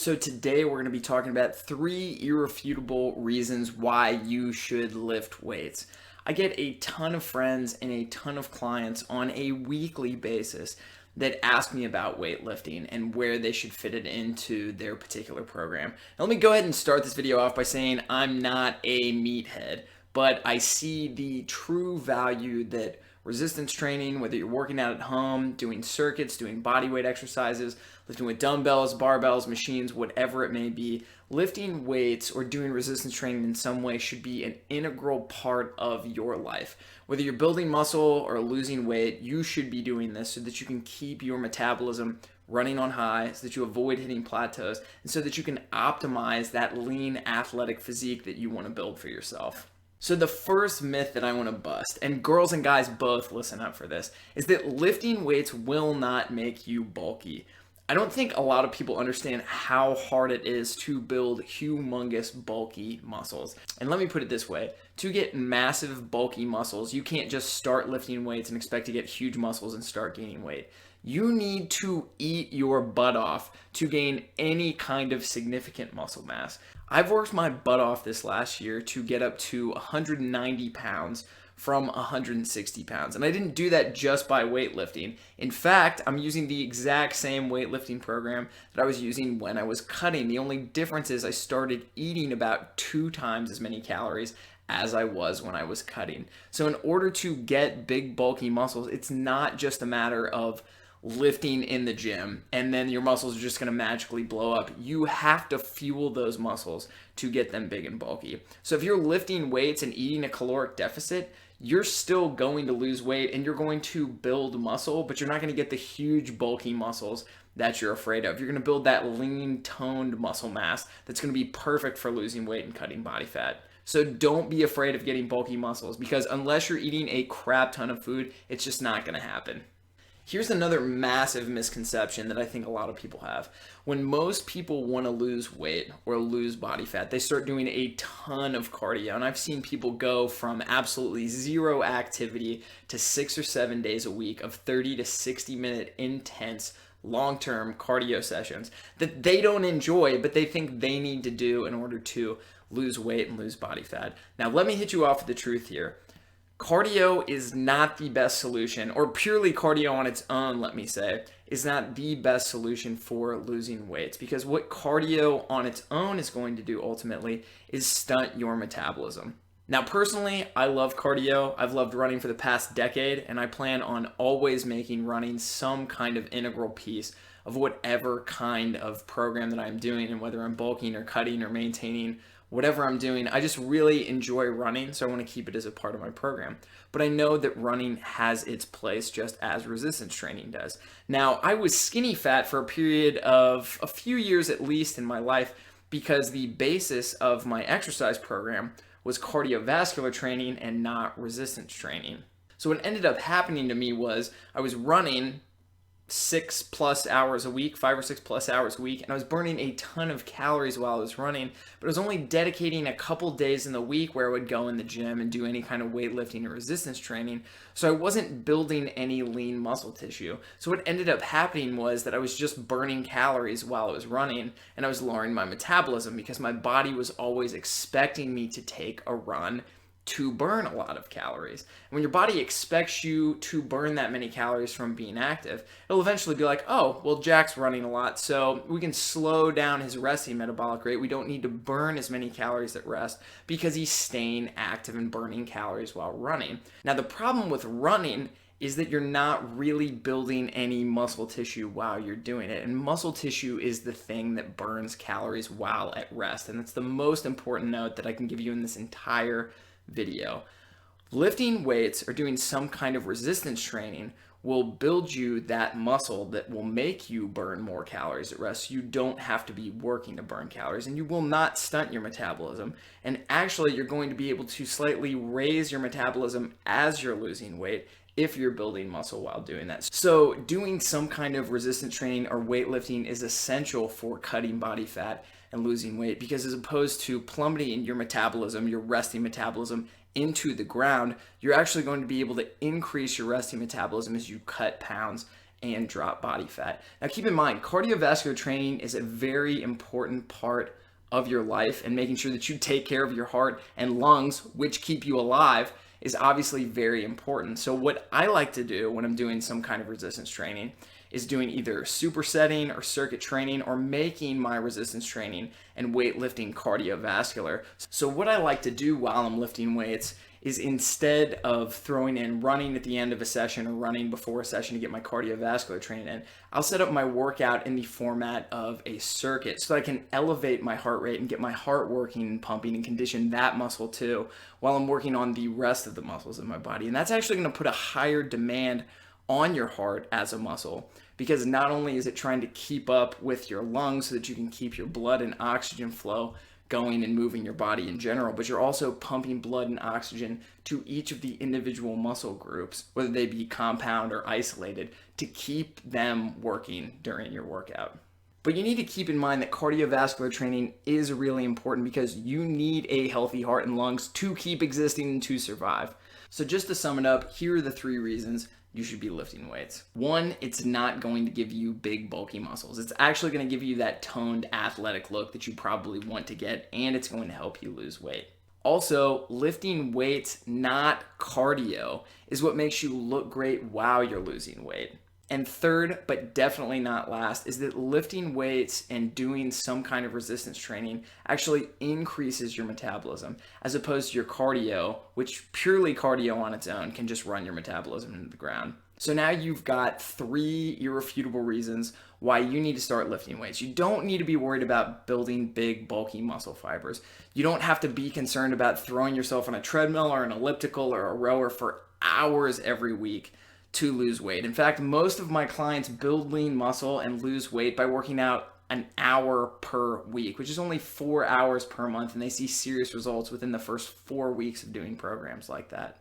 So today we're going to be talking about 3 irrefutable reasons why you should lift weights. I get a ton of friends and a ton of clients on a weekly basis that ask me about weightlifting and where they should fit it into their particular program. Now, let me go ahead and start this video off by saying I'm not a meathead, but I see the true value that resistance training, whether you're working out at home, doing circuits, doing body weight exercises, lifting with dumbbells, barbells, machines, whatever it may be, lifting weights or doing resistance training in some way should be an integral part of your life. Whether you're building muscle or losing weight, you should be doing this so that you can keep your metabolism running on high, so that you avoid hitting plateaus, and so that you can optimize that lean athletic physique that you want to build for yourself. So the first myth that I want to bust, and girls and guys both listen up for this, is that lifting weights will not make you bulky. I don't think a lot of people understand how hard it is to build humongous bulky muscles. And let me put it this way, to get massive bulky muscles, you can't just start lifting weights and expect to get huge muscles and start gaining weight. You need to eat your butt off to gain any kind of significant muscle mass. I've worked my butt off this last year to get up to 190 pounds from 160 pounds. And I didn't do that just by weightlifting. In fact, I'm using the exact same weightlifting program that I was using when I was cutting. The only difference is I started eating about 2 times as many calories as I was when I was cutting. So in order to get big bulky muscles, it's not just a matter of lifting in the gym and then your muscles are just going to magically blow up. You have to fuel those muscles to get them big and bulky. So if you're lifting weights and eating a caloric deficit, you're still going to lose weight and you're going to build muscle, but you're not going to get the huge bulky muscles that you're afraid of. You're going to build that lean toned muscle mass that's going to be perfect for losing weight and cutting body fat. So don't be afraid of getting bulky muscles, because unless you're eating a crap ton of food, it's just not going to happen. Here's another massive misconception that I think a lot of people have. When most people want to lose weight or lose body fat, they start doing a ton of cardio. And I've seen people go from absolutely zero activity to 6 or 7 days a week of 30 to 60 minute intense long-term cardio sessions that they don't enjoy, but they think they need to do in order to lose weight and lose body fat. Now, let me hit you off with the truth here. Cardio is not the best solution, or purely cardio on its own, let me say, is not the best solution for losing weights, because what cardio on its own is going to do ultimately is stunt your metabolism. Now, personally, I love cardio. I've loved running for the past decade, and I plan on always making running some kind of integral piece of whatever kind of program that I'm doing, and whether I'm bulking or cutting or maintaining, whatever I'm doing, I just really enjoy running, so I want to keep it as a part of my program. But I know that running has its place just as resistance training does. Now, I was skinny fat for a period of a few years at least in my life, because the basis of my exercise program was cardiovascular training and not resistance training. So what ended up happening to me was I was running 6+ hours a week, 5 or 6+ hours a week, and I was burning a ton of calories while I was running, but I was only dedicating a couple days in the week where I would go in the gym and do any kind of weightlifting or resistance training, so I wasn't building any lean muscle tissue. So what ended up happening was that I was just burning calories while I was running, and I was lowering my metabolism because my body was always expecting me to take a run to burn a lot of calories. And when your body expects you to burn that many calories from being active, it'll eventually be like, oh, well, Jack's running a lot, so we can slow down his resting metabolic rate. We don't need to burn as many calories at rest because he's staying active and burning calories while running. Now, the problem with running is that you're not really building any muscle tissue while you're doing it. And muscle tissue is the thing that burns calories while at rest. And that's the most important note that I can give you in this entire video. Lifting weights or doing some kind of resistance training will build you that muscle that will make you burn more calories at rest. You don't have to be working to burn calories, and you will not stunt your metabolism. And actually, you're going to be able to slightly raise your metabolism as you're losing weight if you're building muscle while doing that. So doing some kind of resistance training or weightlifting is essential for cutting body fat and losing weight, because as opposed to plummeting your metabolism, your resting metabolism into the ground, you're actually going to be able to increase your resting metabolism as you cut pounds and drop body fat. Now keep in mind, cardiovascular training is a very important part of your life, and making sure that you take care of your heart and lungs, which keep you alive, is obviously very important. So what I like to do when I'm doing some kind of resistance training is doing either supersetting or circuit training, or making my resistance training and weightlifting cardiovascular. So what I like to do while I'm lifting weights is, instead of throwing in running at the end of a session or running before a session to get my cardiovascular training in, I'll set up my workout in the format of a circuit so that I can elevate my heart rate and get my heart working and pumping and condition that muscle too, while I'm working on the rest of the muscles in my body. And that's actually going to put a higher demand on your heart as a muscle, because not only is it trying to keep up with your lungs so that you can keep your blood and oxygen flow going and moving your body in general, but you're also pumping blood and oxygen to each of the individual muscle groups, whether they be compound or isolated, to keep them working during your workout. But you need to keep in mind that cardiovascular training is really important, because you need a healthy heart and lungs to keep existing and to survive. So just to sum it up, here are the 3 reasons you should be lifting weights. 1, it's not going to give you big, bulky muscles. It's actually going to give you that toned, athletic look that you probably want to get, and it's going to help you lose weight. Also, lifting weights, not cardio, is what makes you look great while you're losing weight. And third, but definitely not last, is that lifting weights and doing some kind of resistance training actually increases your metabolism, as opposed to your cardio, which purely cardio on its own can just run your metabolism into the ground. So now you've got 3 irrefutable reasons why you need to start lifting weights. You don't need to be worried about building big, bulky muscle fibers. You don't have to be concerned about throwing yourself on a treadmill or an elliptical or a rower for hours every week to lose weight. In fact, most of my clients build lean muscle and lose weight by working out an hour per week, which is only 4 hours per month, and they see serious results within the first 4 weeks of doing programs like that.